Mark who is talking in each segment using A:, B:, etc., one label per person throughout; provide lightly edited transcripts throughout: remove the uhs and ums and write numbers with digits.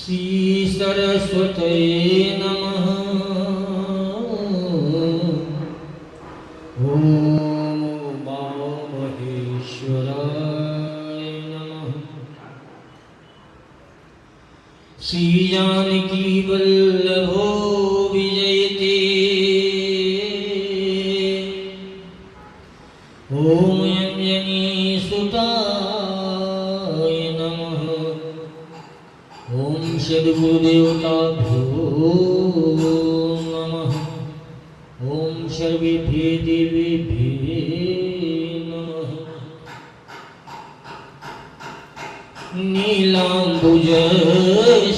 A: श्री सरस्वती नमः। ओम महेश्वराय नमः। श्री जानकी वल्लभो विजयते। ओम अंजनी सुताय नमः। ओम सद्गुरुदेवताभ्यो नमः। ओम सर्वेभ्यो देवेभ्यो नमः। नीलांबुज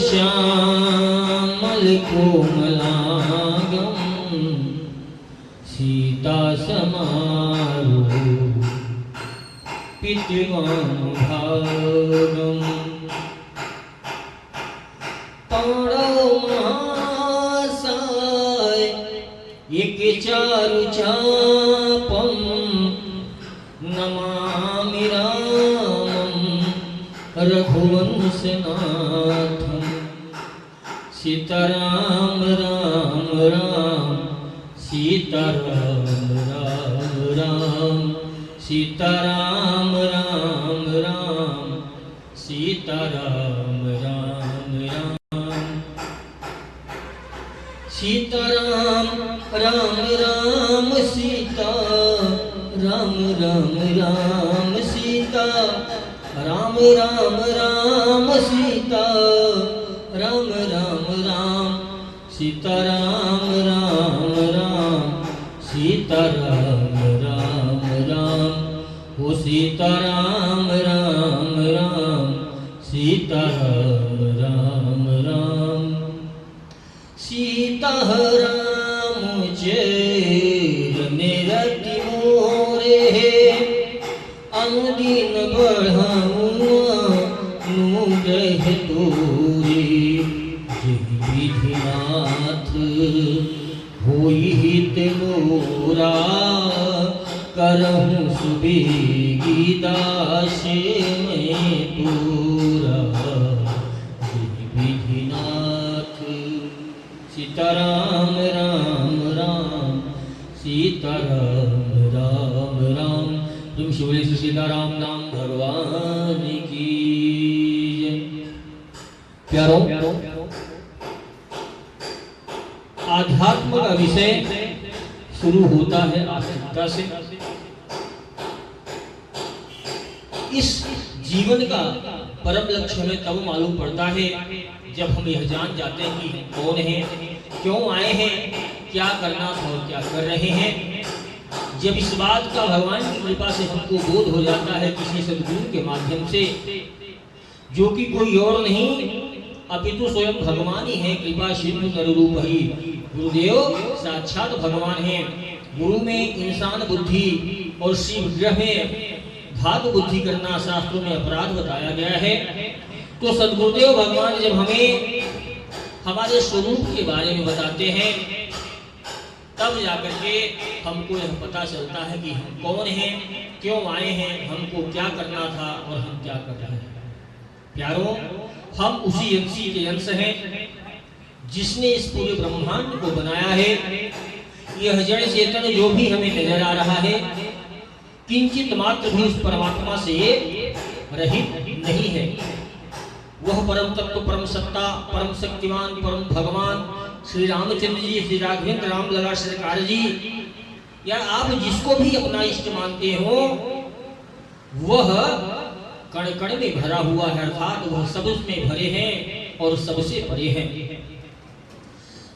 A: श्यामलकोमलांगं सीतासमारोह पीतवानुभागम् महासाय एक चारुचापं नमामि रामं रघुवंशनाथं। सीताराम राम राम सीताराम राम राम सीताराम राम राम सीताराम राम राम सीताराम राम राम सीता राम राम राम सीता राम राम राम सीता राम राम राम सीताराम राम राम सीताराम राम राम ओ सीताराम राम राम सीताराम राम राम सीता राम चरण रति मोरे अनुदिन बढ़ाऊँ नूरह तोरे। विधिनाथ होई हित मोरा करहूँ सुबेगी दास मैं पूरा। विधिनाथ सीताराम राम राम सीताराम राम राम। तुम शिवले सीताराम नाम भगवान की जय। प्यारो आध्यात्म का विषय शुरू होता है आस्तिकता से। इस जीवन का परम लक्ष्य हमें तब मालूम पड़ता है जब हम यह जान जाते हैं कि कौन है, क्यों आए हैं, क्या करना था और क्या कर रहे हैं। जब इस बात का भगवान की कृपा से हमको बोध हो जाता है किसी सद्गुरु के माध्यम से, जो कि कोई और नहीं अपितु स्वयं भगवान ही है। कृपा सिंधु नररूप ही गुरुदेव साक्षात भगवान है। गुरु में इंसान बुद्धि और शिव ग्रह में घात बुद्धि करना शास्त्रों में अपराध बताया गया है। तो सद्गुरुदेव भगवान जब हमें हमारे स्वरूप के बारे में बताते हैं तब जाकर के हमको यह पता चलता है कि हम कौन हैं, क्यों आए हैं, हमको क्या करना था और हम क्या कर रहे हैं। प्यारों, हम उसी अंशी के अंश हैं जिसने इस पूरे ब्रह्मांड को बनाया है। यह जड़ चेतन जो भी हमें नजर आ रहा है किंचित मात्र भी उस परमात्मा से रहित नहीं है। वह परम तत्व, परम सत्ता, परम शक्तिमान, परम भगवान श्री रामचंद्र जी, श्री राघवेंद्र राम लला सरकार जी, या आप जिसको भी अपना इष्ट मानते हो, वह कण कण में भरा हुआ है, अर्थात वह सब उसमें भरे हैं और सबसे परे हैं।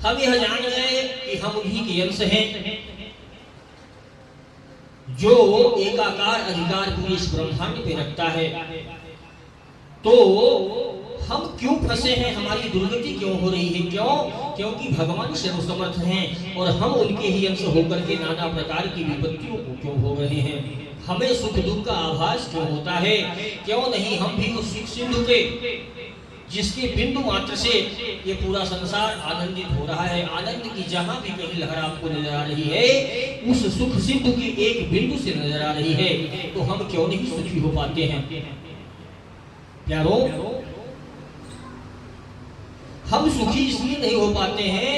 A: हम यह जान गए कि हम उन्हीं के अंश हैं जो एकाकार अधिकार पूरे इस ब्रह्मांड पे रखता है। तो हम क्यों फंसे हैं, हमारी दुर्गति क्यों हो रही है, क्यों? क्योंकि भगवान सर्वसमर्थ हैं और हम उनके ही अंश होकर के नाना प्रकार की विपत्तियों को क्यों भोग रहे हैं। हमें सुख दुख का आभास क्यों होता है, क्यों नहीं हम भी उस सुख सिंधु के जिसके बिंदु मात्र से ये पूरा संसार आनंदित हो रहा है। आनंद की जहां भी कहीं लहर आपको नजर आ रही है उस सुख सिंधु की एक बिंदु से नजर आ रही है। तो हम क्यों नहीं सुखी हो पाते हैं। प्यारो, हम सुखी इसलिए नहीं हो पाते हैं,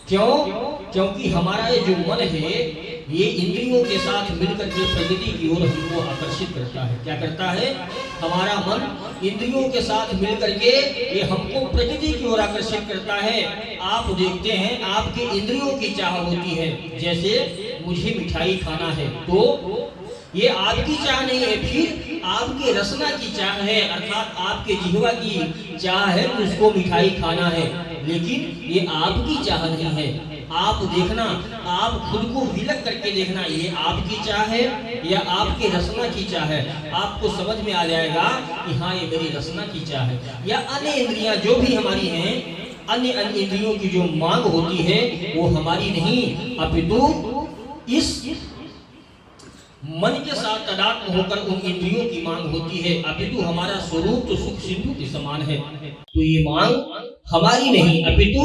A: क्यों? क्योंकि हमारा ये जो मन है ये इंद्रियों के साथ मिलकर के प्रकृति की ओर हमको आकर्षित करता है। क्या करता है? हमारा मन इंद्रियों के साथ मिलकर के ये हमको प्रकृति की ओर आकर्षित करता है। आप देखते हैं आपके इंद्रियों की चाह होती है, जैसे मुझे मिठाई खाना है तो ये आपकी चाह नहीं है, फिर आपके रसना की चाह है, अर्थात आपके जिह्वा की चाह है, उसको मिठाई खाना है, लेकिन ये आपकी चाह नहीं है। आप देखना, आप खुद को विलग करके देखना, ये आपकी चाह है या आपके रसना की चाह है। आपको समझ में आ जाएगा कि हाँ ये मेरी रसना की चाह है। या अन्य इंद्रियां जो भी हमारी हैं, अन्य इंद्रियों की जो मांग होती है वो हमारी नहीं, अपितु इस मन के साथ तादात्म्य होकर उन इंद्रियों की मांग होती है। अपितु हमारा स्वरूप तो सुख सिंधु के समान है, तो ये मांग हमारी नहीं अपितु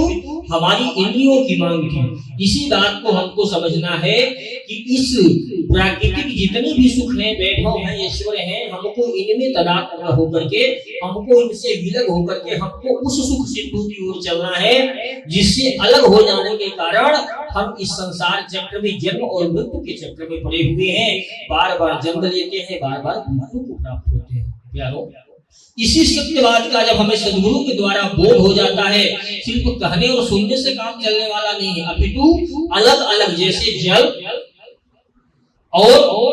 A: हमारी इंद्रियों की मांग थी। इसी बात को हमको समझना है कि इस प्राकृतिक जितने भी सुख हैं, वैभव हैं, ईश्वर हैं, हमको इनमें तादात्म्य होकर के, हमको इनसे विलग होकर के हमको उस सुख सिंधु की ओर चलना है, जिससे अलग हो जाने के कारण हम इस संसार चक्र में जन्म और मृत्यु के चक्र में पड़े हुए हैं, बार बार जन्म लेते हैं, बार बार मृत्यु को प्राप्त होते हैं। प्यारो, इसी सत्यवाद का जब हमें सदगुरु के द्वारा बोध हो जाता है, सिर्फ कहने और सुनने से काम चलने वाला नहीं है, अपितु अलग अलग जैसे जल और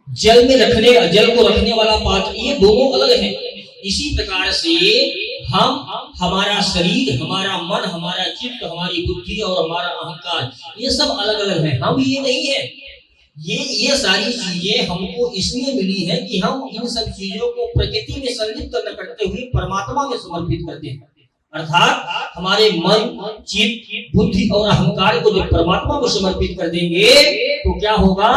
A: जल को रखने वाला पात्र, ये दोनों अलग हैं। इसी प्रकार से हमारा शरीर, हमारा मन, हमारा चित्त, हमारी बुद्धि और हमारा अहंकार, ये सब अलग अलग है। हम ये नहीं है। ये सारी चीजें हमको इसलिए मिली है कि हम इन सब चीजों को प्रकृति में संलिप्त न करते हुए परमात्मा में समर्पित करते हैं। अर्थात हमारे मन, चित्त, बुद्धि और अहंकार को जब परमात्मा को समर्पित कर देंगे तो क्या होगा?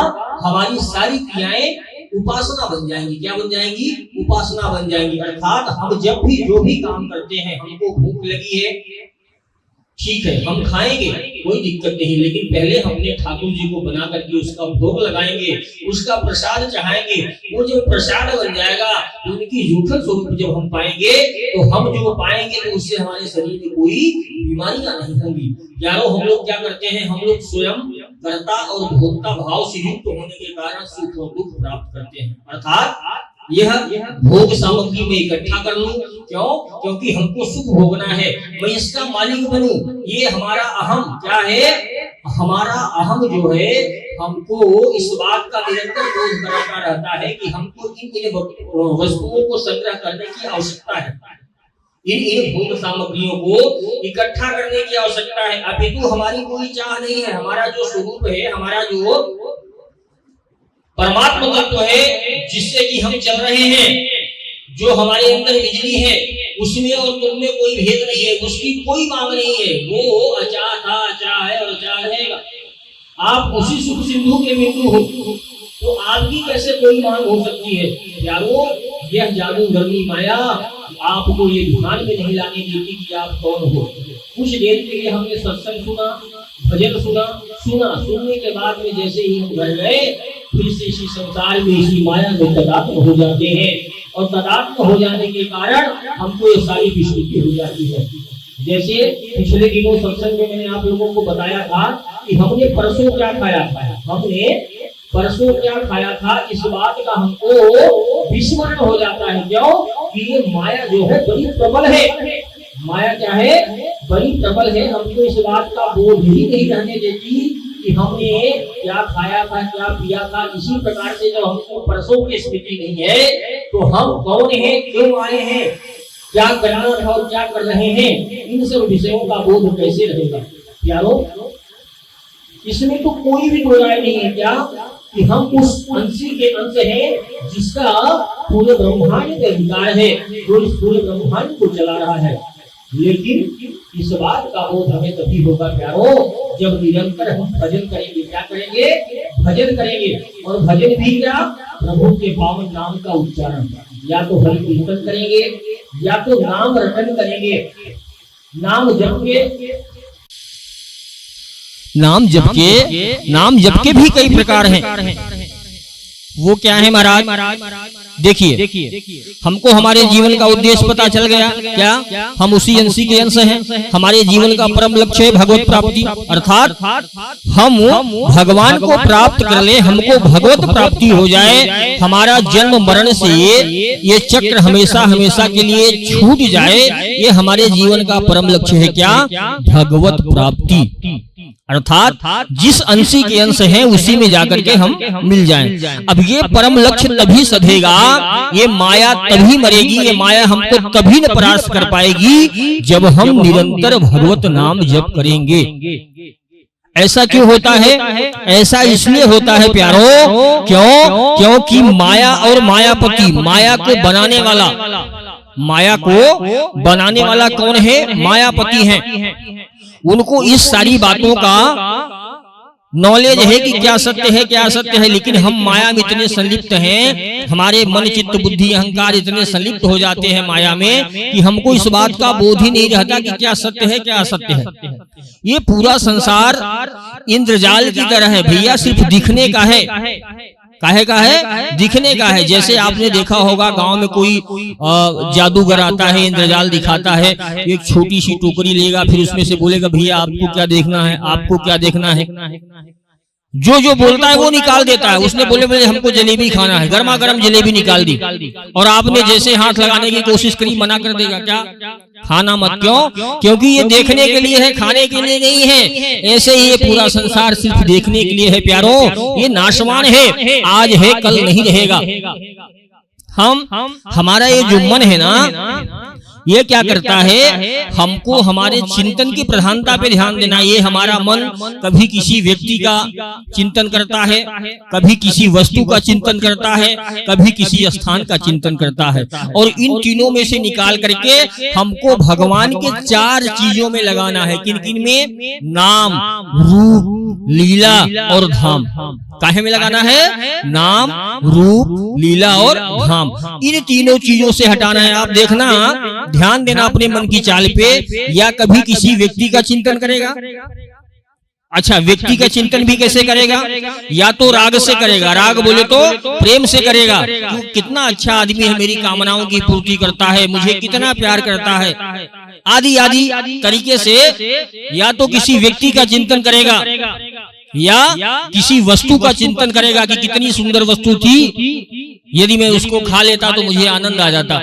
A: हमारी सारी क्रियाएं उपासना बन जाएंगी। क्या बन जाएंगी? उपासना बन जाएंगी। अर्थात हम जब भी जो भी काम करते हैं, हमको भूख लगी है, ठीक है, हम खाएंगे, कोई दिक्कत नहीं, लेकिन पहले हमने ठाकुर जी को बना करके उसका भोग लगाएंगे, उसका प्रसाद चढ़ाएंगे। वो जब प्रसाद बन जाएगा, उनकी जूठन स्वरूप जब हम पाएंगे, तो हम जो पाएंगे तो उससे हमारे शरीर में कोई बीमारियां नहीं होंगी। यारो, हम लोग क्या करते हैं? हम लोग स्वयं कर्ता और भोक्ता भाव से युक्त होने के कारण सुख और दुख प्राप्त करते हैं। अर्थात यह भोग सामग्री में इकट्ठा कर लूं, क्यों? क्योंकि हमको सुख भोगना है, मैं इसका मालिक बनूं। ये हमारा अहम क्या है? हमारा अहम जो है हमको इस बात का निरंतर बोध कराता रहता है कि हमको इन वस्तुओं को संग्रह करने की आवश्यकता है, इन भोग सामग्रियों को इकट्ठा करने की आवश्यकता है। अपितु हमारी कोई चाह नहीं है। हमारा जो स्वरूप है, हमारा जो परमात्मा तत्व है, जिससे कि हम चल रहे हैं, जो हमारे अंदर बिजली है, उसमें और तुममें कोई भेद नहीं है, उसकी कोई मांग नहीं है। वो अचाह था, अचाह है और अचाह रहेगा। आप उसी सुख सिंधु के बिंदु हो, तो आपकी कैसे कोई मांग हो सकती है? यारो, यह जादू गर्मी माया आपको ये ध्यान में नहीं लाने देती कि आप कौन हो। कुछ देर के लिए हमने सत्संग सुना, भजन सुना, सुनने के बाद में जैसे ही हम घर गए, फिर से इसी संसार में, इसी माया में तादात्म्य हो जाते हैं, और तादात्म्य हो जाने के कारण हमको ये सारी विस्मृति हो जाती है। जैसे पिछले दिनों सत्संग में मैंने आप लोगों को बताया था कि हमने परसों क्या खाया था, इस बात का हमको विस्मरण हो जाता है। क्यों? कि ये माया जो है बड़ी प्रबल है। माया क्या है? बड़ी प्रबल है। हमको इस बात का बोध ही नहीं रहने देती कि हमने क्या खाया था, क्या पिया था। इसी प्रकार से जब हमको परसों की स्थिति नहीं है, तो हम कौन है, क्यों आए हैं, क्या करना था और क्या कर रहे हैं, इन सब विषयों का बोध कैसे रहेगा? प्यारो, इसमें तो कोई भी दो राय नहीं है क्या कि हम उस अंशी के अंश हैं जिसका पूरे ब्रह्मांड में अधिकार है, जो इस पूरे ब्रह्मांड को चला रहा है। लेकिन इस बात का बोध हमें तभी होगा प्यारो, जब निरंतर हम भजन करेंगे। क्या करेंगे? भजन करेंगे। और भजन भी क्या? प्रभु के पावन नाम का उच्चारण। या तो हरि कीर्तन करेंगे, या तो नाम रटन करेंगे। नाम जप के भी कई प्रकार हैं। वो क्या है महाराज? देखिए हमको हमारे जीवन का उद्देश्य पता चल गया। क्या हम उसी अंशी के अंश हैं? हमारे जीवन का परम लक्ष्य है भगवत प्राप्ति, अर्थात हम भगवान को प्राप्त कर ले, हमको भगवत प्राप्ति हो जाए, हमारा जन्म मरण से ये चक्र हमेशा हमेशा के लिए छूट जाए। ये हमारे जीवन का परम लक्ष्य है। क्या? भगवत प्राप्ति, अर्थात जिस अंशी के अंश हैं उसी में जाकर के हम मिल जाएं। अब ये परम लक्ष्य तभी सधेगा, ये माया तभी मरेगी, ये माया हमको तभी न परास्त कर पाएगी जब हम निरंतर भगवत नाम जप करेंगे। ऐसा क्यों होता है? ऐसा इसलिए होता है प्यारो, क्योंकि माया और मायापति, माया को बनाने वाला कौन है? मायापति हैं। उनको इस सारी बातों का नॉलेज है कि क्या सत्य है क्या असत्य है, लेकिन हम माया में इतने संलिप्त हैं, हमारे मन चित्त बुद्धि अहंकार इतने संलिप्त हो जाते हैं माया में कि हमको इस बात का बोध ही नहीं रहता कि क्या सत्य है क्या असत्य है। ये पूरा संसार इंद्रजाल की तरह है भैया, सिर्फ दिखने का है। काहे का है? दिखने का है। जैसे आपने देखा होगा गांव में कोई जादूगर आता है, इंद्रजाल दिखाता है, एक छोटी सी टोकरी लेगा, फिर उसमें से बोलेगा भैया आपको क्या देखना है, आपको क्या देखना है। जो बोलता है वो निकाल देता है। उसने बोले हमको जलेबी खाना है, गर्मा गर्म जलेबी निकाल दी, और आपने जैसे हाथ लगाने की कोशिश करी, मना कर देगा। क्या? खाना मत। क्यों? क्योंकि ये देखने के लिए है, खाने के लिए नहीं है। ऐसे ही ये पूरा संसार सिर्फ देखने के लिए है प्यारो। ये नाशवान है, आज है कल नहीं रहेगा। हमारा ये जो मन है ना, ये क्या करता है? हमको हमारे चिंतन की प्रधानता पे ध्यान देना। ये हमारा मन कभी किसी व्यक्ति का चिंतन करता है, कभी किसी वस्तु का चिंतन करता है, कभी किसी स्थान का चिंतन करता है, और इन तीनों में से निकाल करके हमको भगवान के 4 चीजों में लगाना है। किन किन में? नाम, रूप, लीला और धाम। काहे में लगाना है? नाम, रूप, लीला और धाम। इन तीनों चीजों से हटाना है। आप देखना, ध्यान देना अपने मन की चाल पे। या कभी किसी व्यक्ति का चिंतन करेगा। अच्छा, व्यक्ति का चिंतन भी कैसे करेगा? या तो राग से करेगा, राग बोले तो प्रेम से करेगा। कितना अच्छा आदमी है, मेरी कामनाओं की पूर्ति करता है, मुझे कितना प्यार करता है, आदि आदि तरीके से। या तो किसी व्यक्ति का चिंतन करेगा, या किसी वस्तु का चिंतन करेगा कि कितनी सुंदर वस्तु थी, यदि मैं उसको खा लेता तो मुझे आनंद आ जाता।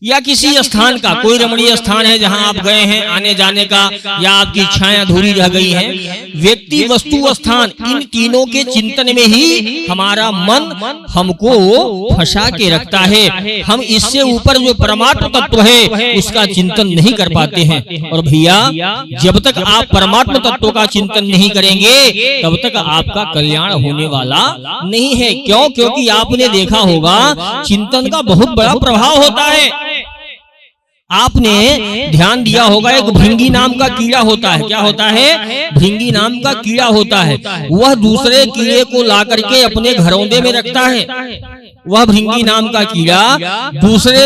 A: या किसी स्थान का, कोई रमणीय स्थान है जहां आप गए हैं, आने जाने का, या आपकी इच्छाएं अधूरी रह गई हैं। व्यक्ति, वस्तु, स्थान, इन तीनों के चिंतन में ही हमारा मन हमको फंसा के रखता है। हम इससे ऊपर जो परमात्म तत्व है उसका चिंतन नहीं कर पाते हैं। और भैया, जब तक आप परमात्म तत्व का चिंतन नहीं करेंगे तब तक आपका कल्याण होने वाला नहीं है। क्यों? क्योंकि आपने देखा होगा चिंतन का बहुत बड़ा प्रभाव होता है। आपने ध्यान दिया होगा, एक भृंगी नाम का कीड़ा होता है। क्या होता है? भृंगी नाम का कीड़ा होता है। वह दूसरे कीड़े को ला करके अपने घरौंदे में रखता है। वह भृंगी नाम का कीड़ा दूसरे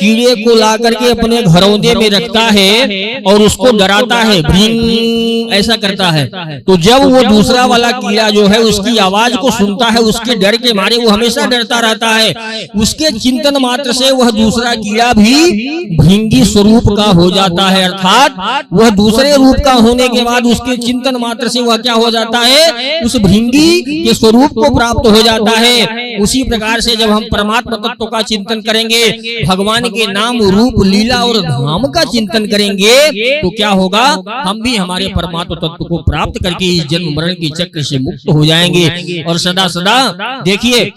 A: कीड़े को ला करके अपने घरौंदे में रखता है और उसको डराता है, भृंग ऐसा करता है। तो जब वो दूसरा वाला कीड़ा जो है उसकी आवाज को सुनता है, उसके डर के मारे वो हमेशा डरता रहता है। उसके चिंतन मात्र से वह दूसरा कीड़ा भी भृंगी स्वरूप का हो जाता है, अर्थात वह दूसरे रूप का होने के बाद उसके चिंतन मात्र से वह क्या हो जाता है? उस भृंगी के स्वरूप को प्राप्त हो जाता है। उसी प्रकार से जब हम परमात्मा तत्व का चिंतन करेंगे, भगवान के नाम, रूप, लीला और धाम का चिंतन करेंगे, तो क्या होगा? हम भी हमारे परमात्मा तत्व को प्राप्त करके इस जन्म मरण के चक्र से मुक्त हो जाएंगे। और सदा सदा देखिए,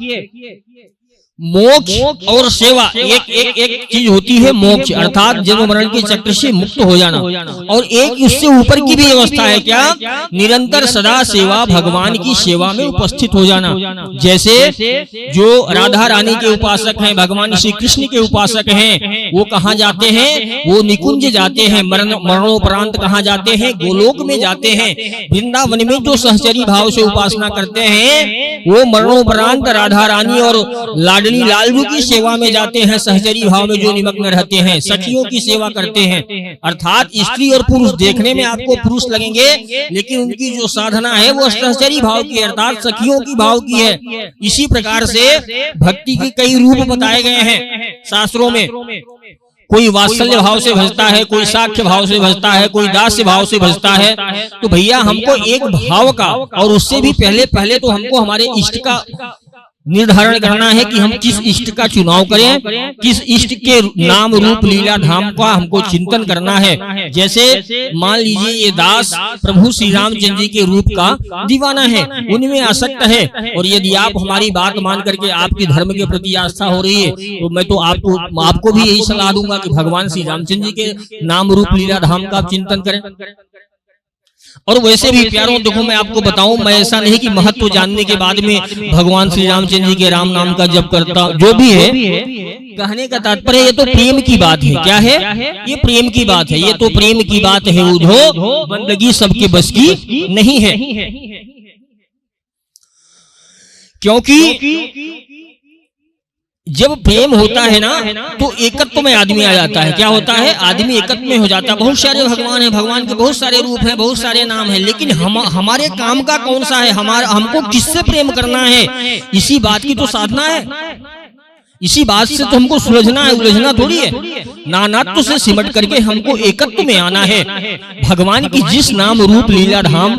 A: मोक्ष और सेवा एक चीज होती है। मोक्ष अर्थात जन्म मरण के चक्र से मुक्त हो जाना, और एक उससे ऊपर की भी व्यवस्था है। क्या? निरंतर सदा सेवा, भगवान की सेवा में उपस्थित हो जाना। जैसे जो राधा रानी के उपासक हैं, भगवान श्री कृष्ण के उपासक हैं, वो कहाँ जाते हैं? वो निकुंज जाते हैं। मरणोपरांत कहाँ जाते हैं? गोलोक में जाते हैं। वृंदावन में जो सहचरी भाव से उपासना करते हैं वो मरणोपरांत राधा रानी और लाडली लाडली लालू की सेवा में जाते हैं, सहचरी भाव में जो निमग्न रहते हैं, सखियों की सेवा करते हैं। अर्थात स्त्री और पुरुष देखने में आपको पुरुष लगेंगे, लेकिन उनकी जो साधना है वो सहचरी भाव की, अर्थात सखियों की भाव की है। इसी प्रकार से भक्ति के कई रूप बताए गए हैं शास्त्रों में। कोई वात्सल्य भाव से भजता है, कोई साख्य भाव से भजता है, कोई दास्य भाव से भजता है। तो भैया हमको एक भाव का, और उससे भी पहले तो हमको हमारे इष्ट का निर्धारण करना है कि हम किस इष्ट का चुनाव करें, किस इष्ट के नाम रूप लीला धाम का हमको चिंतन करना है। जैसे मान लीजिए ये दास प्रभु श्री रामचंद्र जी के रूप का दीवाना है, उनमें आसक्त है, और यदि आप हमारी बात मान करके आपके धर्म के प्रति आस्था हो रही है, तो मैं तो आपको भी यही सलाह दूंगा कि भगवान श्री रामचंद्र जी के नाम रूप लीला धाम का आप चिंतन करें। और वैसे भी प्यारों देखो, मैं आपको बताऊं, मैं ऐसा नहीं कि महत्व जानने के बाद में भगवान श्री रामचंद्र जी के राम नाम का जप करता, जो भी है कहने का तात्पर्य ये तो प्रेम की बात है। क्या है? ये प्रेम की बात है, ये तो प्रेम की बात है। उधो बंदगी सबके बस की नहीं है, क्योंकि जब प्रेम होता है ना तो एकत्व में आदमी आ जाता है। क्या होता है? आदमी एकत्व में हो जाता है। बहुत सारे भगवान हैं, भगवान के बहुत सारे रूप हैं, बहुत सारे नाम हैं, लेकिन हमारे काम का कौन सा है, हमको किससे प्रेम करना है, इसी बात की तो साधना है। इसी बात से तो हमको सुलझना है, उलझना थोड़ी है। नानात्व से सिमट करके हमको एकत्व में आना है। भगवान की जिस नाम रूप लीला धाम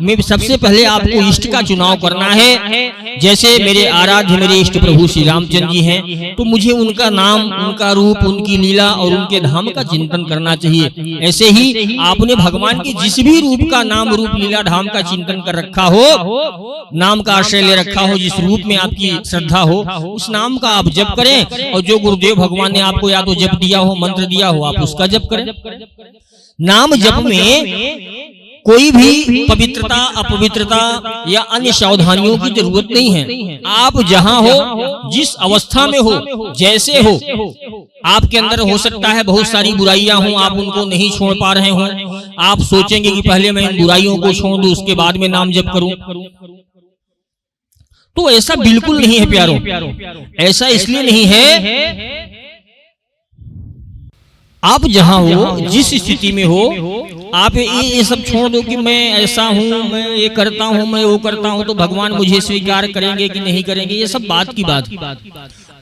A: में सबसे पहले आपको इष्ट का चुनाव करना है। जैसे मेरे आराध्य मेरे इष्ट प्रभु श्री रामचंद्र जी हैं, तो मुझे उनका नाम, उनका रूप, उनकी लीला और उनके धाम का चिंतन करना चाहिए। ऐसे ही आपने भगवान के जिस भी रूप का नाम रूप लीला धाम का चिंतन कर रखा हो, नाम का आश्रय ले रखा हो, जिस रूप में आपकी श्रद्धा हो, उस नाम का आप जप करें। और जो गुरुदेव भगवान ने आपको या तो जप दिया हो, मंत्र दिया हो, आप उसका जप करें। नाम जप में कोई भी पवित्रता, अपवित्रता या अन्य सावधानियों की जरूरत नहीं है। आप जहां हो, जिस अवस्था में हो, जैसे हो, आपके अंदर हो सकता है बहुत सारी बुराइयां हों, आप उनको नहीं छोड़ पा रहे हों। आप सोचेंगे कि पहले मैं इन बुराइयों को छोड़ दूं, उसके बाद में नाम जप करूं। तो ऐसा बिल्कुल नहीं है प्यारों, ऐसा इसलिए नहीं है। आप जहां हो, जिस स्थिति में हो, आप ये सब छोड़ दो कि मैं ऐसा हूं, मैं ये करता हूं, मैं वो करता हूं, तो भगवान मुझे स्वीकार करेंगे कि नहीं करेंगे, ये सब बात की बात।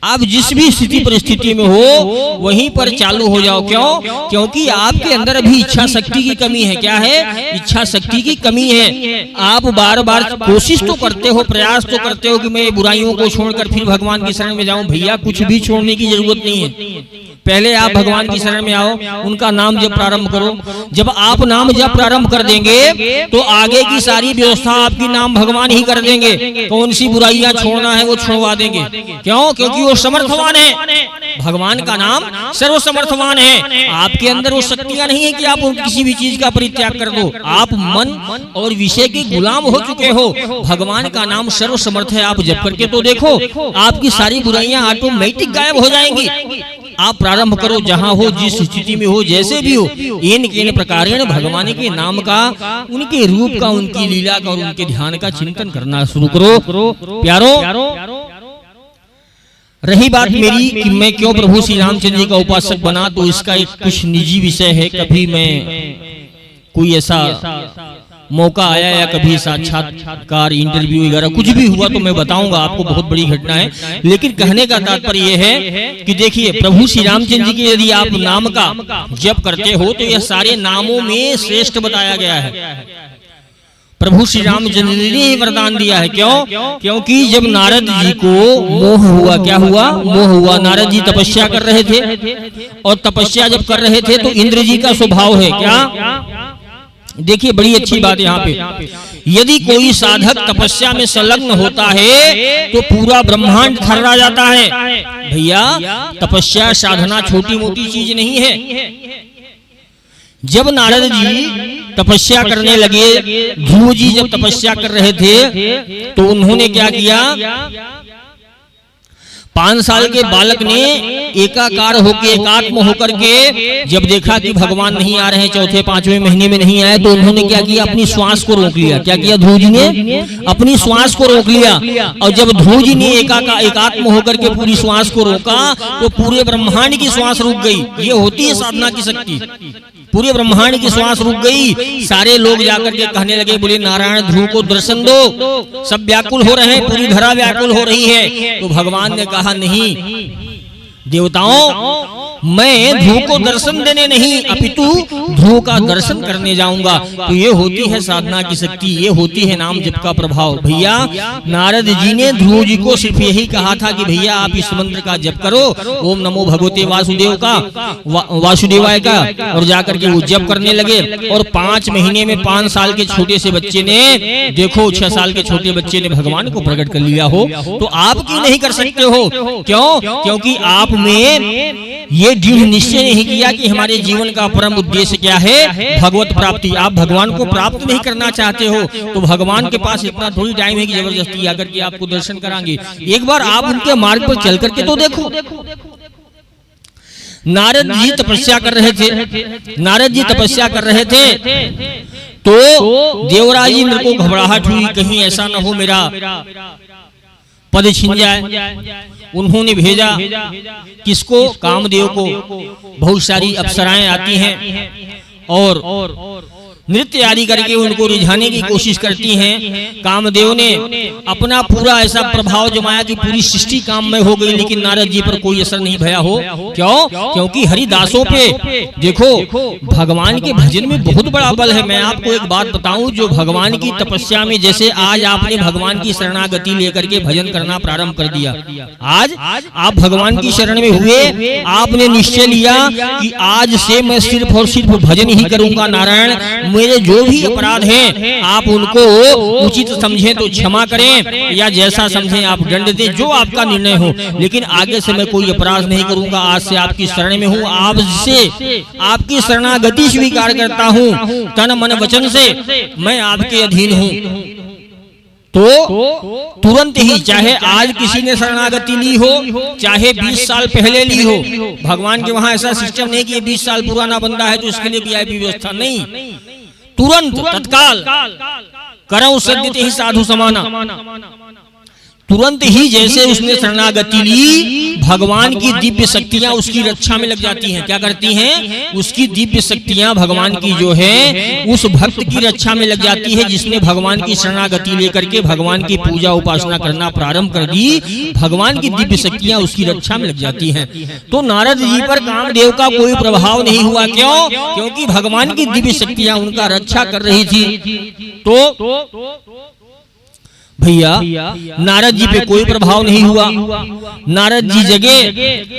A: आप जिस भी स्थिति परिस्थिति में हो वहीं पर चालू हो जाओ। क्यों? क्योंकि आपके अंदर अभी इच्छा शक्ति की कमी है। क्या है? इच्छा शक्ति की कमी है। आप बार बार कोशिश तो करते हो, प्रयास तो करते हो कि मैं बुराइयों को छोड़कर फिर भगवान की शरण में जाऊं। भैया कुछ भी छोड़ने की जरूरत नहीं है। पहले आप भगवान की शरण में आओ, उनका नाम जब प्रारंभ करो। जब आप नाम जब प्रारंभ कर देंगे तो आगे की सारी व्यवस्था आपकी नाम भगवान ही कर देंगे। कौन सी बुराइयां छोड़ना है वो छोड़वा देंगे। क्यों? क्योंकि वो समर्थवान है। भगवान का नाम सर्वसमर्थवान है। आपके अंदर वो शक्तियां नहीं है कि आप किसी भी चीज का परित्याग कर दो। आप मन और विषय के गुलाम हो चुके हो। भगवान का नाम सर्वसमर्थ है। आप जप करके तो देखो, आपकी सारी बुराइयां ऑटोमेटिक गायब हो जाएंगी। आप प्रारंभ करो, जहां हो, जिस स्थिति में हो, जैसे भी हो, इन प्रकारेण भगवान के नाम का, उनके रूप का, उनकी लीला का और उनके ध्यान का चिंतन करना शुरू करो। प्यारो, रही बात मेरी कि मैं क्यों प्रभु श्री रामचंद्र जी का उपासक बना, तो इसका एक कुछ निजी विषय है। कभी मैं कोई ऐसा मौका आया या कभी साक्षात्कार, इंटरव्यू वगैरह कुछ भी हुआ तो मैं बताऊंगा आपको, बहुत बड़ी घटना है। लेकिन कहने का तात्पर्य यह है कि देखिए, प्रभु श्री रामचंद्र जी के यदि आप नाम का जप करते हो तो यह सारे नामों में श्रेष्ठ बताया गया है। प्रभु श्री रामचंद्र जी ने वरदान दिया है। क्यों? क्योंकि जब नारद जी को मोह हुआ, क्या हुआ? मोह हुआ। नारद जी तपस्या कर रहे थे, और तपस्या जब कर रहे थे तो इंद्र जी का स्वभाव है क्या? देखिए, बड़ी अच्छी बात यहाँ पे, यदि कोई साधक तपस्या में संलग्न होता है तो पूरा ब्रह्मांड थर्रा जाता है। भैया, तपस्या साधना छोटी मोटी चीज नहीं है। जब नारद जी तपस्या करने लगे, ध्रुव जी जब तपस्या कर रहे थे, तो उन्होंने क्या किया? 5 साल के बालक ने एकाकार होकर एकात्म होकर के जब देखा कि भगवान नहीं आ रहे हैं, चौथे 5वें महीने में नहीं आए, तो उन्होंने क्या किया, अपनी श्वास को रोक लिया। क्या किया ध्रुव जी ने? अपनी श्वास को रोक लिया। और जब ध्रुव जी ने एकात्म होकर के पूरी श्वास को रोका तो पूरे ब्रह्मांड की श्वास रुक गई। ये होती है साधना की शक्ति। पूरे ब्रह्मांड की श्वास रुक गई। सारे लोग जाकर के कहने लगे, बोले नारायण ध्रुव को दर्शन दो, सब व्याकुल हो रहे हैं, पूरी धरा व्याकुल हो रही है। तो भगवान ने कहा, नहीं देवताओं, मैं ध्रुव को दर्शन देने नहीं अपितु ध्रुव का दर्शन करने जाऊंगा। तो ये होती है साधना की शक्ति, ये होती है नाम जप का प्रभाव। भैया नारद जी ने ध्रुव जी को सिर्फ यही कहा था कि भैया आप इस मंत्र का जप करो, ओम नमो भगवते वासुदेव का, वासुदेवाय का, और जाकर के वो जप करने लगे। और 5 महीने में 5 साल के छोटे से बच्चे ने, देखो 6 साल के छोटे बच्चे ने भगवान को प्रकट कर लिया हो, तो आप क्यों नहीं कर सकते हो? क्यों? क्योंकि आप में ये दृढ़ निश्चय नहीं किया कि हमारे जीवन का परम उद्देश्य क्या है, भगवत प्राप्ति। आप भगवान को प्राप्त नहीं करना चाहते हो तो भगवान के पास इतना थोड़ी टाइम है कि जबरदस्ती आकर के आपको दर्शन कराएंगे। एक बार आप उनके मार्ग पर चल करके तो देखो। नारद जी तपस्या कर रहे थे, नारद जी तपस्या कर रहे थे तो देवराज इंद्र को घबराहट हुई, कहीं ऐसा न हो मेरा पद छिन जाए। उन्होंने भेजा किसको? कामदेव को। बहुत सारी अप्सराएं आती हैं और नृत्य आदि करके उनको रिझाने की कोशिश करती हैं। कामदेव ने अपना पूरा ऐसा प्रभाव जमाया कि पूरी सृष्टि काममय हो गई, लेकिन नारद जी पर कोई असर नहीं भया हो। क्यों? क्योंकि हरिदासों पे देखो, भगवान के भजन में बहुत बड़ा बल है। मैं आपको एक बात बताऊं, जो भगवान की तपस्या में, जैसे आज आपने भगवान की शरणागति लेकर के भजन करना प्रारंभ कर दिया, आज आप भगवान की शरण में हुए, आपने निश्चय लिया कि आज से मैं सिर्फ और सिर्फ भजन ही करूंगा। नारायण मेरे जो भी अपराध हैं आप उनको उचित समझें तो क्षमा करें, या जैसा समझें आप दंड दें, जो आपका निर्णय हो, लेकिन आगे से मैं कोई अपराध नहीं करूंगा। आज से आपकी शरण में हूँ, आज से आपकी शरणागति स्वीकार करता हूँ, तन मन वचन से मैं आपके अधीन हूँ। तो तुरंत ही, चाहे आज किसी ने शरणागति ली हो, चाहे 20 साल पहले ली हो, भगवान के वहां ऐसा सिस्टम नहीं कि 20 साल पुराना बंदा है तो इसके लिए वीआईपी व्यवस्था नहीं। तुरंत तत्काल करौ सद्यते ही साधु समाना। तुरंत ही जैसे उसने शरणागति ली, भगवान की दिव्य शक्तियां उसकी रक्षा में लग जाती हैं। क्या करती हैं? उसकी दिव्य शक्तियां भगवान की जो है उस भक्त की रक्षा में लग जाती है, जिसने भगवान की शरणागति लेकर के भगवान की पूजा उपासना करना प्रारंभ कर दी। भगवान की दिव्य शक्तियां उसकी रक्षा में लग जाती हैं। तो नारद जी पर कामदेव का कोई प्रभाव नहीं हुआ। क्यों? क्योंकि भगवान की दिव्य शक्तियां उनका रक्षा कर रही थी। तो भैया नारद जी पे कोई प्रभाव नहीं हुआ। नारद जी जगे,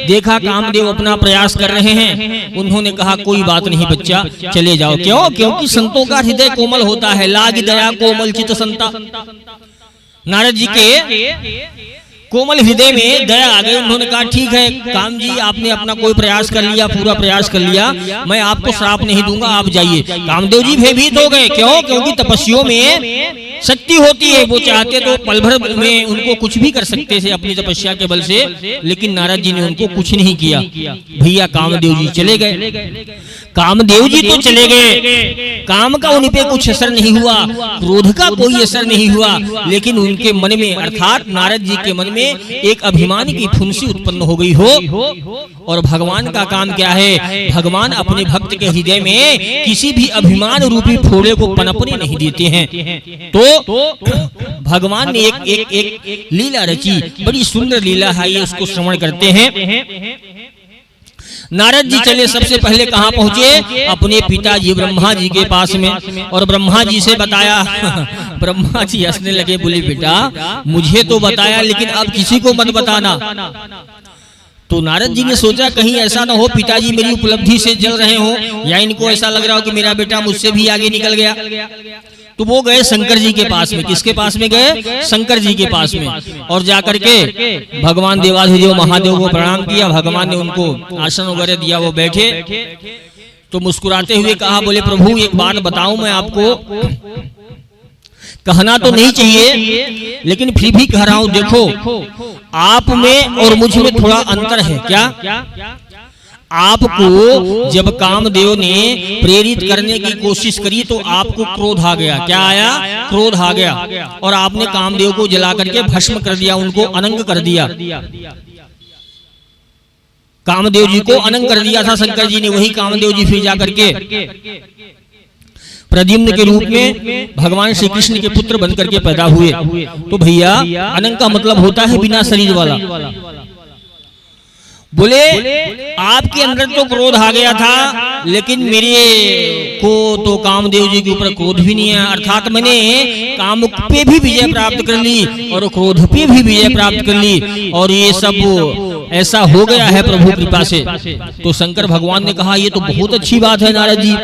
A: देखा कामदेव अपना प्रयास कर रहे हैं, उन्होंने कहा कोई बात नहीं बच्चा, चले जाओ। क्यों? क्योंकि संतों का हृदय कोमल होता है, लाग दया कोमल चित संता। नारद जी के कोमल हृदय में दया आ गई। उन्होंने कहा ठीक है काम जी, आपने अपना कोई प्रयास कर लिया, पूरा प्रयास कर लिया, मैं आपको श्राप नहीं दूंगा, आप जाइए। कामदेव जी भयभीत हो गए। क्यों? क्योंकि तपस्वियों में शक्ति होती है, वो चाहते तो पल भर में उनको कुछ भी कर सकते थे अपनी तपस्या के बल से, लेकिन नारद जी ने उनको कुछ नहीं किया। भैया कामदेव जी चले गए। कामदेव जी तो चले गए, काम का उन पे कुछ असर नहीं हुआ, क्रोध का कोई असर नहीं हुआ, लेकिन उनके मन में अर्थात नारद जी के मन में एक अभिमान की फुंसी उत्पन्न हो गई हो। और भगवान का काम क्या है? भगवान अपने भक्त के हृदय में किसी भी अभिमान रूपी फोड़े को पनपने नहीं देते हैं। तो भगवान ने एक लीला रची, बड़ी सुंदर लीला है, ये उसको श्रवण करते हैं। नारद जी चले, सबसे पहले कहाँ पहुंचे? अपने पिताजी ब्रह्मा जी के पास में, और ब्रह्मा जी से बताया। ब्रह्मा जी हंसने लगे, बोले बेटा मुझे तो बताया, लेकिन अब किसी को मत बताना। तो नारद जी ने सोचा कहीं ऐसा ना हो पिताजी मेरी उपलब्धि से जल रहे हो, या इनको ऐसा लग रहा हो कि मेरा बेटा मुझसे भी आगे निकल गया। तो वो गए शंकर जी के पास में। किसके पास में गए? शंकर जी के पास में। और जाकर के भगवान देवाधिदेव महादेव को प्रणाम किया। भगवान ने उनको आसन वगैरह दिया, वो बैठे। तो मुस्कुराते हुए कहा, बोले प्रभु एक बात बताऊं मैं आपको, कहना तो नहीं चाहिए लेकिन फिर भी कह रहा हूं। देखो आप में और मुझ में थोड़ा अंतर है। क्या? आपको जब कामदेव ने प्रेरित करने की कोशिश करी तो आपको क्रोध आ गया। क्या आया? क्रोध आ गया और आपने कामदेव को जला करके भस्म कर दिया, उनको अनंग कर दिया। कामदेव जी को अनंग कर दिया था शंकर जी ने। वही कामदेव जी फिर जाकर के प्रद्युम्न के रूप में भगवान श्री कृष्ण के पुत्र बनकर के पैदा हुए। तो भैया अनंग का मतलब होता है बिना शरीर वाला। बोले आपके अंदर तो क्रोध आ गया था, लेकिन मेरे को तो कामदेव जी के ऊपर क्रोध भी नहीं है, अर्थात मैंने काम पे भी विजय प्राप्त कर ली और क्रोध पे भी विजय प्राप्त कर ली, और ये सब ऐसा हो गया है प्रभु कृपा से। तो शंकर भगवान ने कहा ये तो बहुत अच्छी बात है नारद जी,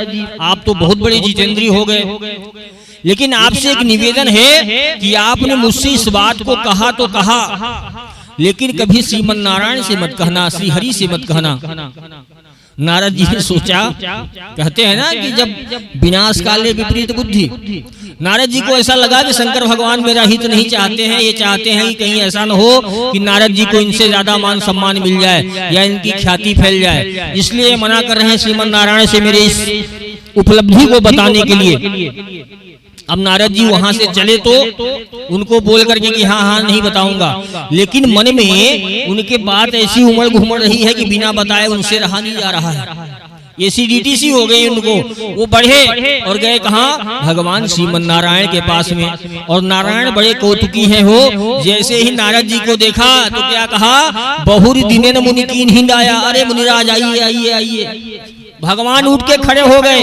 A: आप तो बहुत बड़े जितेंद्रिय हो गए, लेकिन आपसे एक निवेदन है कि आपने मुझसे इस बात को कहा तो कहा, लेकिन कभी श्रीमन नारायण से मत कहना, श्री हरि से मत कहना। नारद जी ने सोचा, कहते हैं ना कि जब विनाश काले विपरीत बुद्धि, नारद जी को ऐसा लगा कि शंकर भगवान मेरा हित नहीं चाहते हैं, ये चाहते हैं कि कहीं ऐसा न हो कि नारद जी को इनसे ज्यादा मान सम्मान मिल जाए या इनकी ख्याति फैल जाए, इसलिए मना कर रहे हैं श्रीमन नारायण से मेरे इस उपलब्धि को बताने के लिए। अब नारद जी वहां से चले तो उनको बोल करके कि हाँ हाँ नहीं बताऊंगा, लेकिन मन में उनके बात ऐसी उमड़ घुमड़ रही है कि बिना बताए उनसे रहा नहीं जा रहा है। एसिडिटी सी हो गई उनको। वो बढ़े और गए कहाँ? भगवान श्रीमन नारायण के पास में। और नारायण बड़े कौतुकी हैं हो। जैसे ही नारद जी को देखा तो क्या कहा? बहुरी दिनेन मुनि कीन हिंद आया। अरे मुनिराज आइए आइए आइए। भगवान उठ के खड़े हो गए।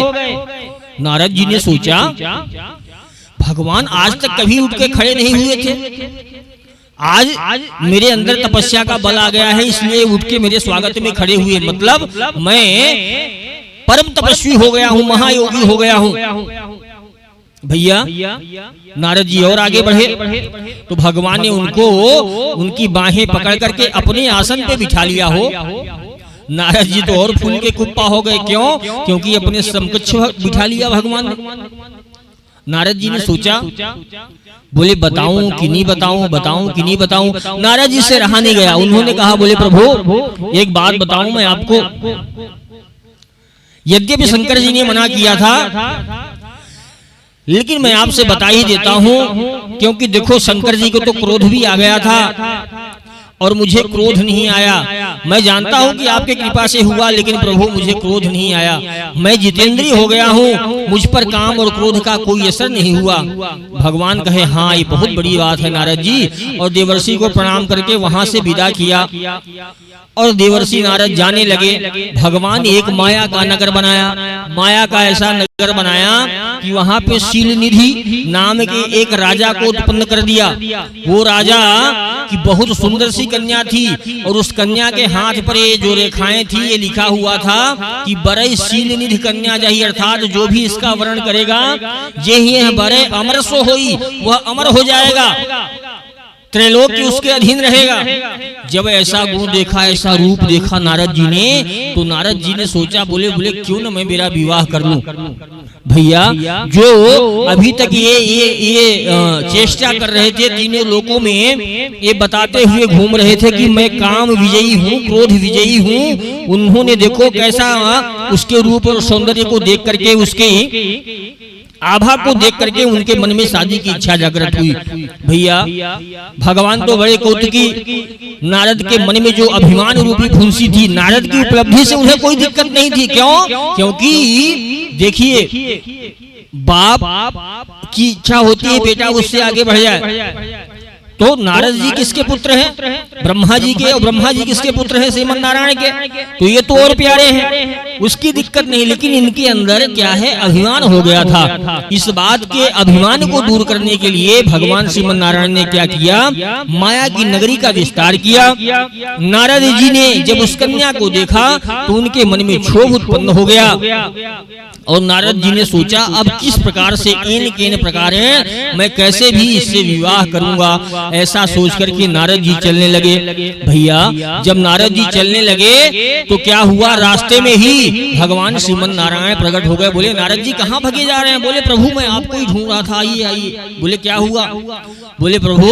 A: नारद जी ने सोचा भगवान आज तक कभी उठ के खड़े नहीं हुए थे, आज मेरे अंदर तपस्या का बल आ गया है, इसलिए उठ के मेरे स्वागत में खड़े हुए, मतलब मैं परम तपस्वी हो गया हूँ, महायोगी हो गया हूँ। भैया नारद जी और आगे बढ़े तो भगवान ने उनको उनकी बाहें पकड़ करके अपने आसन पे बिठा लिया हो। नारद जी तो और फूल के कुप्पा हो गए। क्यों? क्योंकि अपने समकक्ष बिठा लिया भगवान ने। नारद जी ने सोचा, बोले बताऊं कि नहीं बताऊं, बताऊं कि नहीं बताऊं। नारद जी से रहा नहीं गया। उन्होंने कहा, बोले प्रभु एक बात बताऊं मैं आपको, यद्यपि शंकर जी ने मना किया था, लेकिन मैं आपसे बता ही देता हूं, क्योंकि देखो शंकर जी को तो क्रोध भी आ गया था और मुझे क्रोध नहीं आया। मैं जानता हूं कि आपके कृपा से हुआ, लेकिन प्रभु मुझे क्रोध नहीं आया। मैं जितेंद्रिय हो गया हूं, मुझ पर काम और क्रोध का कोई असर नहीं हुआ। भगवान कहे, हाँ ये बहुत बड़ी बात है नारद जी, और देवर्षि को प्रणाम करके वहां से विदा किया। और देवर्षि नारद जाने लगे। भगवान ने एक माया का नगर बनाया। माया का ऐसा नगर बनाया कि वहां पे शील निधि नाम के एक राजा को उत्पन्न कर दिया। वो राजा की बहुत सुंदर सी कन्या थी, और उस कन्या के हाथ पर ये जो रेखाएं थी, ये लिखा हुआ था कि बड़े शील निधि कन्या जाही, अर्थात जो भी इसका वर्ण करेगा जे ही बड़े अमर सो होई, वह अमर हो जाएगा, त्रैलोक की उसके अधीन रहेगा। जब ऐसा गुण देखा, ऐसा रूप देखा नारद जी ने, तो नारद जी ने सोचा, बोले क्यों न मैं मेरा विवाह कर लूं। भैया जो अभी तक ये चेष्टा कर रहे थे तीनों लोकों में, ये बताते हुए घूम रहे थे कि मैं काम विजयी हूँ, क्रोध विजयी हूँ, उन्होंने देखो कैसा उसके रूप और सौंदर्य को देख करके, उसके आभा को देख करके उनके मन में शादी की इच्छा जागृत हुई। भैया भगवान तो बड़े कौतुकी। नारद के मन में जो अभिमान रूपी फुंसी थी, नारद की उपलब्धि से उन्हें कोई दिक्कत नहीं थी। क्यों? क्योंकि देखिए बाप की इच्छा होती है बेटा उससे आगे बढ़ जाए। तो नारद जी किसके पुत्र हैं? ब्रह्मा जी के। और ब्रह्मा जी किसके पुत्र हैं? श्रीमन नारायण के। तो ये तो और प्यारे हैं, उसकी दिक्कत नहीं, लेकिन इनके अंदर क्या है? अभिमान हो गया था। इस बात के अभिमान को दूर करने के लिए भगवान श्रीमन नारायण ने क्या किया? माया की नगरी का विस्तार किया। नारद जी ने जब उस कन्या को देखा तो उनके मन में क्षोभ उत्पन्न हो गया, और नारद जी ने सोचा अब किस प्रकार से एन केन प्रकार है मैं कैसे भी इससे विवाह करूंगा। ऐसा सोच करके नारद जी चलने लगे। भैया जब नारद जी चलने लगे तो क्या हुआ? रास्ते में ही भगवान श्रीमन नारायण प्रकट हो गए। बोले नारद जी कहाँ भगे जा रहे हैं? बोले प्रभु मैं आपको ही ढूंढ रहा था, आइए आइए। बोले क्या हुआ? बोले प्रभु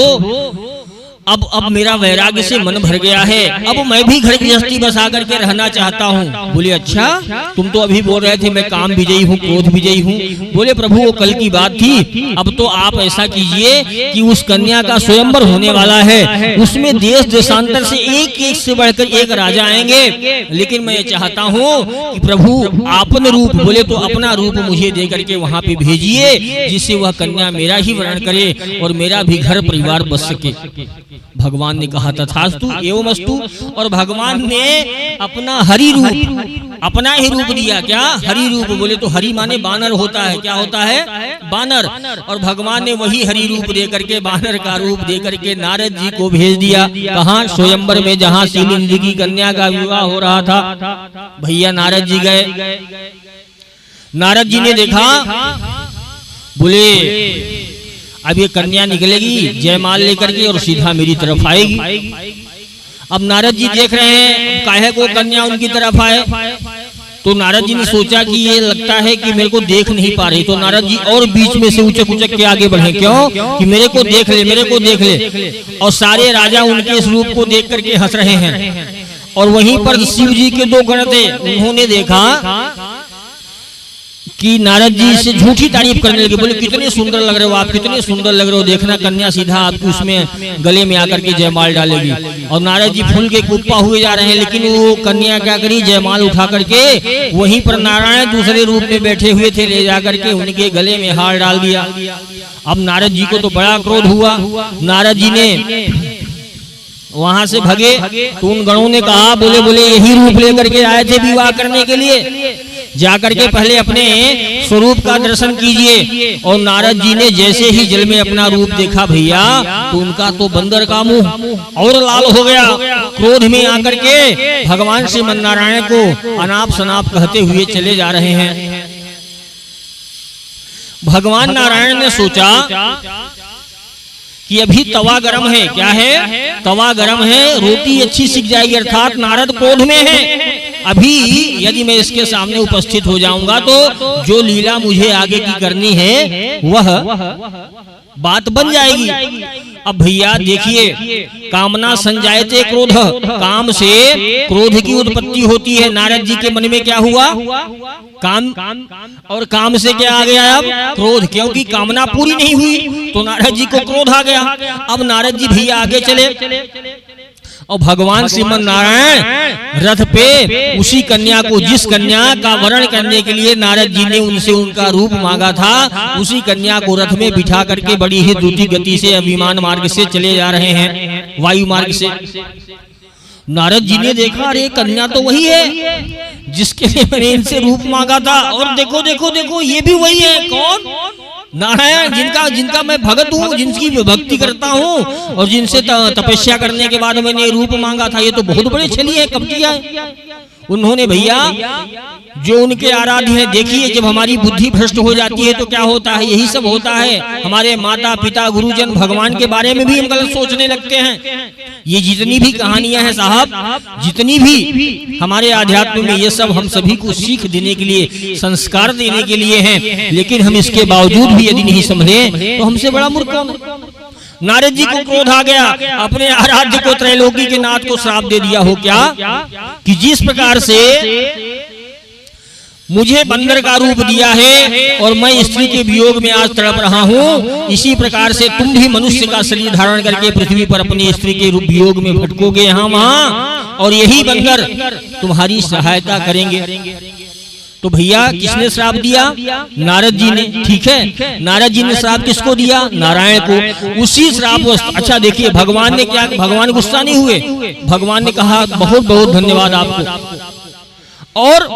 A: अब मेरा वैराग्य से मन भर गया है, अब मैं भी घर गृहस्थी बसा करके रहना चाहता हूँ। बोले अच्छा, तुम तो अभी बोल रहे थे मैं काम विजयी हूँ, क्रोध विजयी हूँ। बोले प्रभु वो कल की बात थी, अब तो आप ऐसा कीजिए कि उस कन्या का स्वयंवर होने वाला है, उसमें देश देशांतर से एक एक से बढ़कर एक राजा आएंगे, लेकिन मैं चाहता हूँ कि प्रभु आपन रूप, बोले तो अपना रूप मुझे दे करके वहाँ पे भेजिए, जिससे वह कन्या मेरा ही वर्ण करे और मेरा भी घर परिवार बस सके। भगवान ने कहा तथास्तु एवमस्तु, और भगवान ने अपना हरि रूप, अपना ही रूप दिया। क्या हरि रूप? बोले तो हरि माने बानर होता है। क्या होता है? बानर। और भगवान ने वही हरि रूप दे करके, बानर का रूप दे करके नारद जी को भेज दिया। कहाँ? स्वयंवर में, जहाँ शीलिंदी की कन्या का विवाह हो रहा था। भैया नारद जी गए, नारद जी ने देखा, बोले अब ये कन्या निकलेगी जयमाल लेकर के और सीधा मेरी तरफ आएगी। अब नारद जी देख रहे हैं काहे को कन्या उनकी तरफ आए, तो नारद जी ने सोचा कि ये लगता है कि मेरे को देख नहीं पा रही, तो नारद जी और बीच में से उचक उचक के आगे बढ़े। क्यों? कि मेरे को देख ले, मेरे को देख ले। और सारे राजा उनके इस रूप को देख करके हंस रहे हैं। और वहीं पर शिव जी के दो गण थे, उन्होंने देखा कि नारद जी से झूठी तारीफ करने लगे। बोले कितने सुंदर लग रहे हो आप, कितने सुंदर लग रहे हो, देखना कन्या सीधा आपकी उसमें गले में आकर के जयमाल डालेगी। और नारद जी फूल के कुप्पा हुए जा रहे हैं, लेकिन वो कन्या क्या करी, जयमाल उठा करके वहीं पर नारायण दूसरे रूप में बैठे हुए थे, ले जा करके उनके गले में हार डाल दिया। अब नारद जी को तो बड़ा क्रोध हुआ। नारद जी ने वहां से भगे तो उन गणों ने कहा, बोले यही रूप लेकर के आए थे विवाह करने के लिए, जाकर के पहले अपने स्वरूप का दर्शन कीजिए। और नारद जी ने जैसे ही जल में अपना रूप देखा भैया, तो उनका तो बंदर का मुंह और लाल हो गया। क्रोध में आकर के भगवान श्रीमन नारायण को अनाप शनाप कहते हुए चले जा रहे हैं। भगवान नारायण ने सोचा कि अभी तवा गरम है। क्या है? तवा गरम है, रोटी अच्छी सिक जाएगी। अर्थात नारद क्रोध में है। अभी यदि मैं इसके सामने उपस्थित हो जाऊंगा तो जो लीला मुझे आगे की करनी है वह बात बन जाएगी। अब भैया देखिए, कामना संजायते क्रोध, काम से क्रोध की उत्पत्ति होती है। नारद जी के मन में क्या हुआ? काम, और काम से क्या आ गया? अब क्रोध, क्योंकि कामना पूरी नहीं हुई तो नारद जी को क्रोध आ गया। अब नारद जी भैया आगे चले और भगवान श्रीमन नारायण रथ पे उसी कन्या को, जिस कन्या का वरण करने के लिए नारद जी ने उनसे उनका रूप मांगा था, उसी कन्या को रथ में बिठा करके बड़ी ही द्रुत गति से विमान मार्ग से चले जा रहे हैं, वायु मार्ग से। नारद जी ने देखा, अरे कन्या तो वही है जिसके लिए मैंने इनसे रूप मांगा था, और देखो देखो देखो ये भी वही है। कौन? नारायण, जिनका मैं भगत हूँ, जिनकी भक्ति करता हूँ, और जिनसे तपस्या करने के बाद मैंने रूप मांगा था। ये तो बहुत बड़े छली है, कपटिया है। उन्होंने भैया जो उनके आराध्य हैं, देखिए जब हमारी बुद्धि भ्रष्ट हो जाती है तो क्या होता है, यही सब होता है। हमारे माता पिता गुरुजन भगवान के बारे में भी हम गलत सोचने लगते हैं। ये जितनी भी कहानियां हैं साहब, जितनी भी हमारे आध्यात्म में, ये सब हम सभी को सीख देने के लिए, संस्कार देने के लिए हैं। लेकिन हम इसके बावजूद भी यदि नहीं समझे तो हमसे बड़ा मूर्ख कौन? नारद जी को क्रोध आ गया, अपने आराध्य को, त्रैलोकी के नाथ को श्राप दे दिया हो क्या, कि जिस प्रकार से मुझे बंदर का रूप दिया है और मैं स्त्री के वियोग में आज तड़प रहा हूँ, इसी प्रकार से तुम भी मनुष्य का शरीर धारण करके पृथ्वी पर अपनी स्त्री के रूप वियोग में भटकोगे यहाँ वहाँ, और यही बंदर तुम्हारी सहायता करेंगे। तो भैया किसने श्राप दिया? नारद जी ने। ठीक है, नारद जी ने श्राप किसको दिया? नारायण को। उसी श्राप को, अच्छा देखिए भगवान ने क्या, भगवान गुस्सा नहीं हुए, भगवान ने कहा बहुत बहुत धन्यवाद आपको। और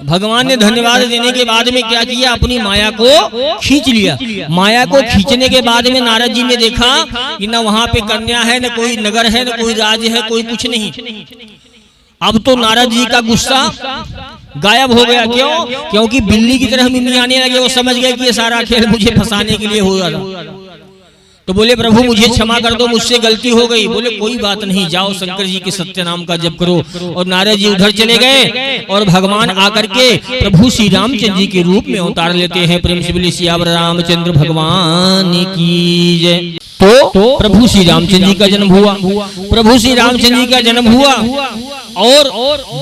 A: भगवान ने धन्यवाद देने के बाद में क्या किया? अपनी माया को खींच लिया। माया को खींचने के बाद में नारद जी ने देखा कि न वहां पे कन्या है, न कोई नगर है, न कोई राज्य है, कोई कुछ नहीं। अब तो नारद जी का गुस्सा गायब हो गया। क्यों? क्योंकि बिल्ली की तरह मिमी आने लगे। वो समझ गए कि ये सारा खेल मुझे फंसाने के लिए हो रहा था। तो बोले प्रभु मुझे क्षमा कर दो, मुझसे गलती हो गई। बोले कोई बात नहीं, जाओ शंकर जी के सत्य नाम का जप करो। और नारद जी उधर चले गए और भगवान आकर के प्रभु श्री रामचंद्र जी के रूप में अवतार लेते हैं। प्रेम से बोले सियावर रामचंद्र भगवान की जय। तो प्रभु श्री रामचंद्र जी का जन्म हुआ। प्रभु श्री रामचंद्र जी का जन्म हुआ और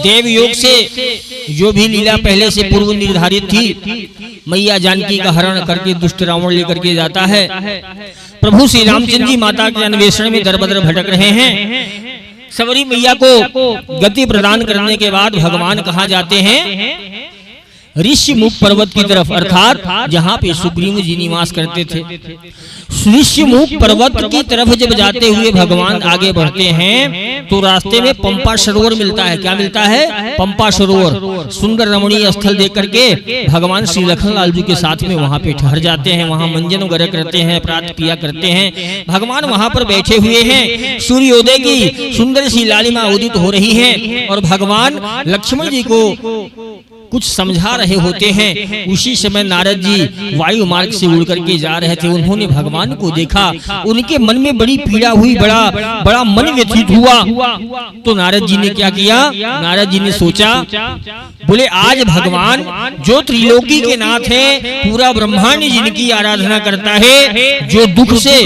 A: देव योग से जो भी लीला पहले से पूर्व निर्धारित थी, मैया जानकी का हरण करके दुष्ट रावण लेकर के जाता है। प्रभु श्री रामचंद्र जी माता के अन्वेषण में दर बदर भटक रहे हैं। सबरी मैया को गति प्रदान करने के बाद भगवान कहाँ जाते हैं? ऋषिमुख पर्वत की तरफ, अर्थात जहाँ पे सुग्रीव जी निवास करते थे। ऋषिमुख पर्वत की तरफ जब जाते हुए भगवान आगे बढ़ते हैं तो रास्ते में पंपा सरोवर मिलता है। क्या मिलता है? पंपा सरोवर। सुंदर रमणीय स्थल देख करके भगवान श्री लखनलाल जी के साथ में वहाँ पे ठहर जाते हैं। वहाँ मंजन वगैरह करते हैं, प्रात किया करते हैं। भगवान वहाँ पर बैठे हुए हैं। सूर्योदय की सुंदर सी लालिमा उदित हो रही है और भगवान लक्ष्मण जी को कुछ समझा रहे होते हैं। उसी समय नारद जी वायु मार्ग से उड़ करके जा रहे थे। उन्होंने भगवान को देखा, उनके मन में बड़ी पीड़ा हुई, बड़ा मन व्यथित हुआ। तो नारद जी ने क्या किया? नारद जी ने सोचा, बोले आज भगवान जो त्रिलोकी के नाथ हैं, पूरा ब्रह्मांड जिनकी आराधना करता है, जो दुख से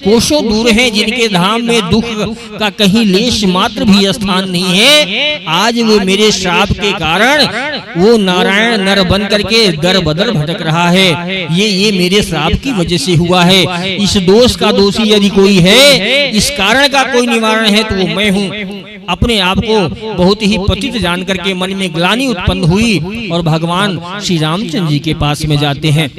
A: कोसों दूर है, जिनके धाम में दुख का कहीं लेश मात्र भी स्थान नहीं है, आज वो मेरे श्राप के कारण वो नारायण नर बन करके दर बदर भटक रहा है। ये मेरे श्राप की वजह से हुआ है। इस दोष का दोषी यदि कोई है, इस कारण का कोई निवारण है तो वो मैं हूँ। अपने आप को बहुत ही पतित जान करके मन में ग्लानि उत्पन्न हुई और भगवान श्री रामचंद्र जी के पास में जाते हैं।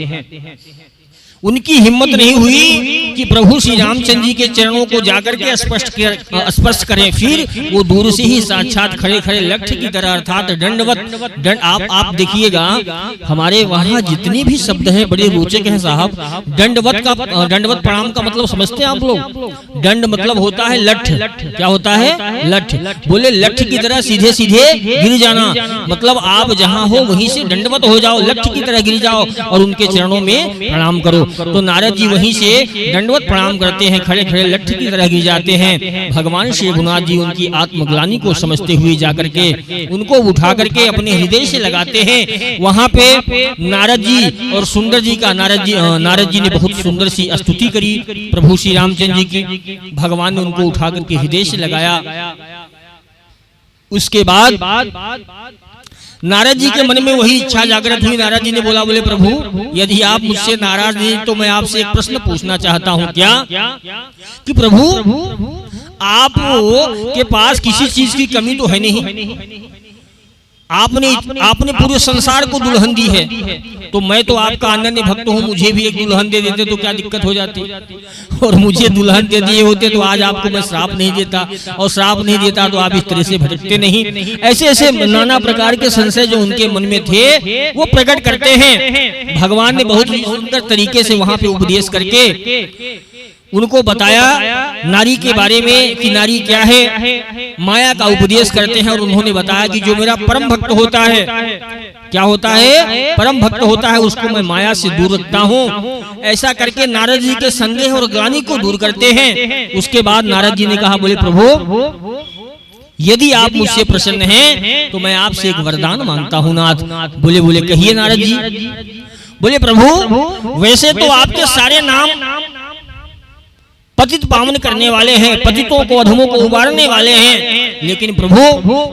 A: उनकी हिम्मत नहीं हुई कि प्रभु श्री रामचंद्र जी के चरणों को जाकर के स्पर्श करें। फिर वो दूर से ही साक्षात खड़े खड़े लठ की तरह, अर्थात दंडवत। आप देखिएगा हमारे वहाँ जितने भी शब्द हैं बड़े रोचक हैं साहब। दंडवत प्रणाम का मतलब समझते हैं आप लोग? दंड मतलब होता है लठ। क्या होता है? लठ। बोले लठ की तरह सीधे सीधे गिर जाना, मतलब आप जहाँ हो वहीं से दंडवत हो जाओ, लठ की तरह गिर जाओ और उनके चरणों में प्रणाम करो। तो नारद जी वहीं से दंडवत प्रणाम करते हैं, खड़े खड़े लठ की तरह गिर जाते हैं। भगवान श्री रघुनाथ जी उनकी आत्मग्लानि को समझते हुए जाकर के उनको उठा करके अपने हृदय से लगाते हैं। वहां पे नारद जी और सुंदर जी का नारद जी ने बहुत सुंदर सी स्तुति करी प्रभु श्री रामचंद्र जी की। भगवान ने उनको उठा करके हृदय से लगाया। उसके बाद नारद जी के मन में वही इच्छा जागृत हुई। नारद जी ने बोला, बोले प्रभु यदि आप मुझसे नाराज नहीं तो मैं आपसे एक प्रश्न पूछना चाहता हूँ। क्या? कि प्रभु आप के पास किसी चीज की कमी तो है नहीं, आपने पूरे संसार को दुल्हन दी है, तो मैं तो आपका अनन्य भक्त हूँ, मुझे भी एक दुल्हन दे देते तो क्या दिक्कत हो जाती? और मुझे दुल्हन दे दिए होते तो आज आपको मैं श्राप नहीं देता, और श्राप नहीं देता तो आप इस तरह से भटकते नहीं। ऐसे ऐसे नाना प्रकार के संशय जो उनके मन में थे वो प्रकट करते हैं। भगवान ने बहुत ही सुंदर तरीके से वहां पे उपदेश करके उनको बताया नारी के बारे में कि नारी क्या है, माया का उपदेश करते हैं। और उन्होंने बताया कि जो मेरा परम भक्त होता है, क्या होता है? परम भक्त होता है, उसको मैं माया से दूर रखता हूँ। ऐसा करके नारद जी के संदेह और ग्लानि को दूर करते हैं। उसके बाद नारद जी ने कहा, बोले प्रभु यदि आप मुझसे प्रसन्न हैं तो मैं आपसे एक वरदान मांगता हूँ नाथ। बोले कहिए नारद जी। बोले प्रभु वैसे तो आपके सारे नाम पतित पावन करने वाले हैं, पतितों को अधमों को उबारने वाले हैं, लेकिन प्रभु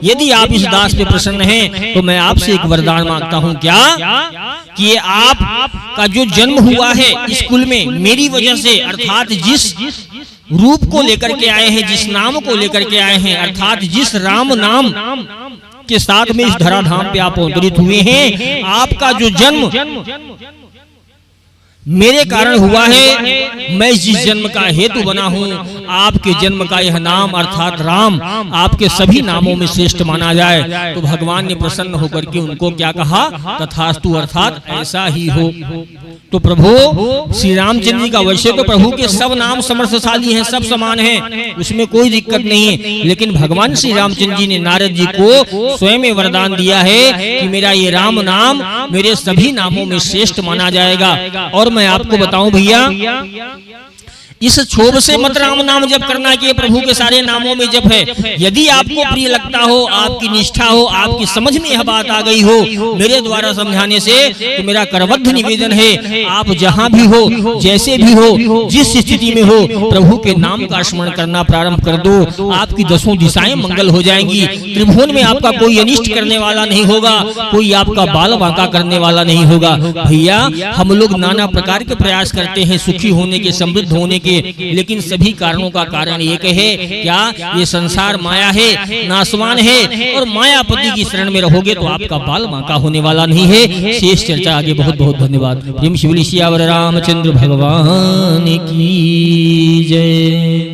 A: यदि आप इस दास पे प्रसन्न हैं तो मैं आपसे एक वरदान मांगता हूँ। क्या? कि ये आप का जो जन्म हुआ है इस कुल में मेरी वजह से, अर्थात जिस रूप को लेकर के आए हैं, जिस नाम को लेकर के आए हैं, अर्थात जिस राम नाम के साथ में इस धराधाम पे आप अवतरित हुए हैं, आपका जो जन्म मेरे कारण हुआ है, मैं जिस जन्म का हेतु बना हूँ, आपके जन्म का यह नाम अर्थात राम आपके सभी नामों में श्रेष्ठ माना जाए। तो भगवान ने प्रसन्न होकर के उनको क्या कहा? तथास्तु, अर्थात ऐसा ही हो। तो प्रभु श्री रामचंद्र जी का वैसे तो प्रभु के सब नाम समर्थशाली हैं, सब समान हैं, उसमें कोई दिक्कत नहीं है, लेकिन भगवान श्री रामचंद्र जी ने नारद जी को स्वयं वरदान दिया है कि मेरा ये राम नाम मेरे सभी नामों में श्रेष्ठ माना जाएगा। और मैं आपको बताऊं भैया, इस क्षोभ से मत राम नाम जप करना कि प्रभु के सारे नामों में जप है। यदि आपको प्रिय लगता हो, आपकी निष्ठा हो, आपकी समझ में यह बात आ गई हो मेरे द्वारा समझाने से, तो मेरा करबद्ध निवेदन है आप जहां भी हो, जैसे भी हो, जिस स्थिति में हो, प्रभु के नाम का स्मरण करना प्रारंभ कर दो। आपकी 10 दिशाएं मंगल हो जाएंगी। त्रिभुवन में आपका कोई अनिष्ट करने वाला नहीं होगा, कोई आपका बाल बांका करने वाला नहीं होगा। भैया हम लोग नाना प्रकार के प्रयास करते हैं सुखी होने के, समृद्ध होने के, लेकिन सभी कारणों का कारण एक है, क्या ये संसार माया है, नासवान है, और मायापति की शरण में रहोगे तो आपका बाल बांका होने वाला नहीं है। शेष चर्चा आगे। बहुत बहुत धन्यवाद। प्रेम शिवली सियावर रामचंद्र भगवान की जय।